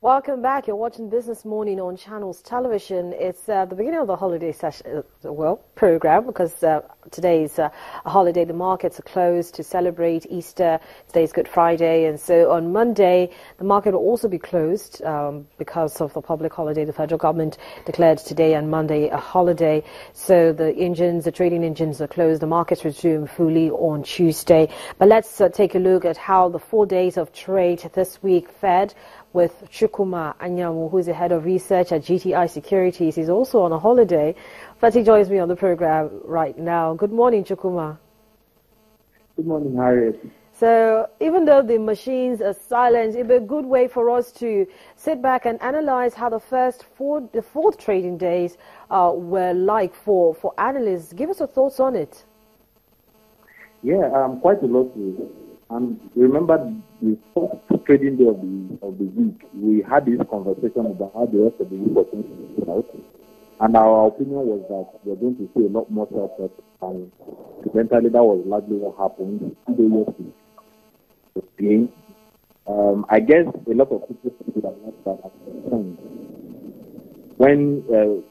Welcome back. You're watching Business Morning on Channels Television. It's the beginning of the holiday session, program, because today is a holiday. The markets are closed to celebrate Easter. Today is Good Friday, and so on Monday the market will also be closed because of the public holiday. The federal government declared today and Monday a holiday, so the trading engines are closed. The markets resume fully on Tuesday. But let's take a look at how the 4 days of trade this week fared with Chukwuma Anyanwu, who is the head of research at GTI Securities. He's also on a holiday, but he joins me on the program right now. Good morning, Chukwuma. Good morning, Harriet. So even though the machines are silent, it'll be a good way for us to sit back and analyze how the four trading days were like for analysts. Give us your thoughts on it. Yeah, quite a lot. And remember, the first trading day of the week, we had this conversation about how the rest of the week was going to play out. And our opinion was that we're going to see a lot more self-help. And eventually, that was largely what happened. 2 days yesterday. I guess a lot of people would have left that at when a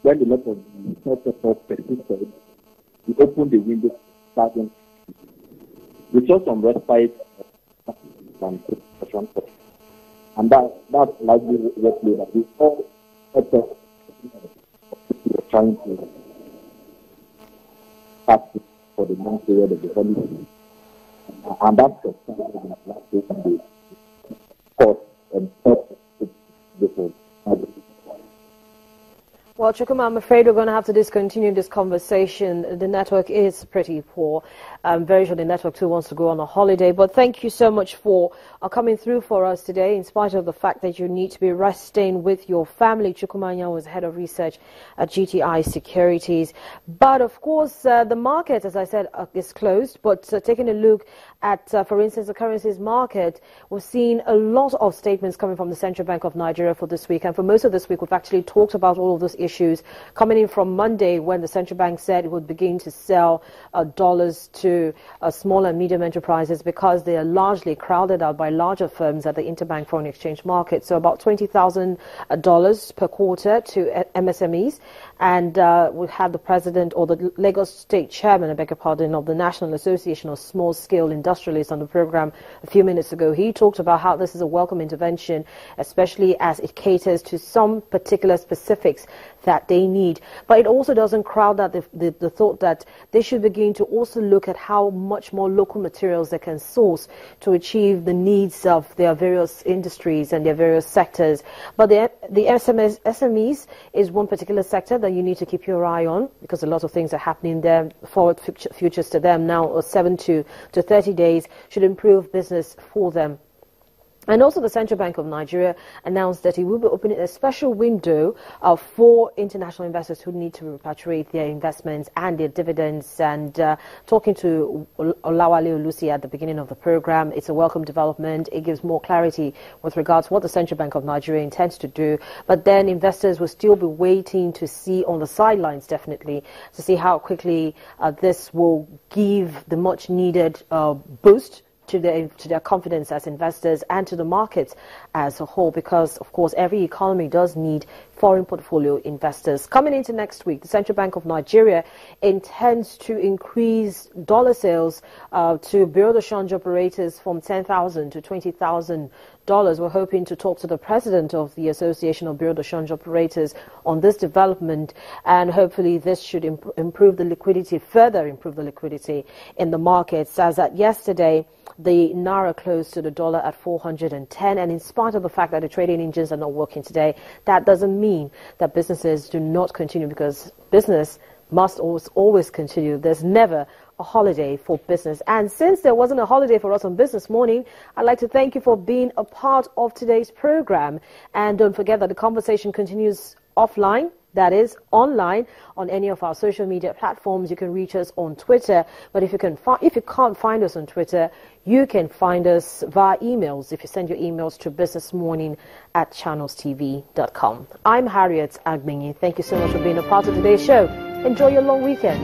lot of the self-help persisted, we opened the window starting. We saw some respite and that's largely what we have. We all trying to pass for the long period of the holiday, and that's the last days cost and before. Well, Chukwuma, I'm afraid we're going to have to discontinue this conversation. The network is pretty poor. I'm very sure the network too wants to go on a holiday. But thank you so much for coming through for us today, in spite of the fact that you need to be resting with your family. Chukwuma Anyanwu was head of research at GTI Securities. But of course, the market, as I said, is closed. But taking a look at, for instance, the currencies market, we've seen a lot of statements coming from the Central Bank of Nigeria for this week. And for most of this week, we've actually talked about all of those issues coming in from Monday, when the central bank said it would begin to sell dollars to small and medium enterprises because they are largely crowded out by larger firms at the interbank foreign exchange market. So about $20,000 per quarter to MSMEs. And we had the president, or the Lagos State chairman, I beg your pardon, of the National Association of Small Scale Industrialists on the program a few minutes ago. He talked about how this is a welcome intervention, especially as it caters to some particular specifics that they need. But it also doesn't crowd out the thought that they should begin to also look at how much more local materials they can source to achieve the needs of their various industries and their various sectors. But the SMEs is one particular sector that you need to keep your eye on, because a lot of things are happening there. Forward futures to them now, or 7 to 30 days, should improve business for them. And also the Central Bank of Nigeria announced that it will be opening a special window for international investors who need to repatriate their investments and their dividends. And talking to Olawale Olusi at the beginning of the program, it's a welcome development. It gives more clarity with regards to what the Central Bank of Nigeria intends to do. But then investors will still be waiting to see on the sidelines, definitely, to see how quickly this will give the much needed boost to their confidence as investors and to the markets as a whole, because of course every economy does need foreign portfolio investors. Coming into next week, the Central Bank of Nigeria intends to increase dollar sales to Bureau de Change operators from $10,000 to $20,000. We're hoping to talk to the president of the Association of Bureau de Change operators on this development, and hopefully this should improve the liquidity, further improve the liquidity in the markets. As at yesterday, the Naira closed to the dollar at 410, and in spite of the fact that the trading engines are not working today, that doesn't mean that businesses do not continue, because business must always continue. There's never a holiday for business. And since there wasn't a holiday for us on Business Morning, I'd like to thank you for being a part of today's program. And don't forget that the conversation continues offline. That is online on any of our social media platforms. You can reach us on Twitter, but if you can't find us on Twitter, you can find us via emails. If you send your emails to businessmorning@channelstv.com. I'm Harriet Agbenyi. Thank you so much for being a part of today's show. Enjoy your long weekend.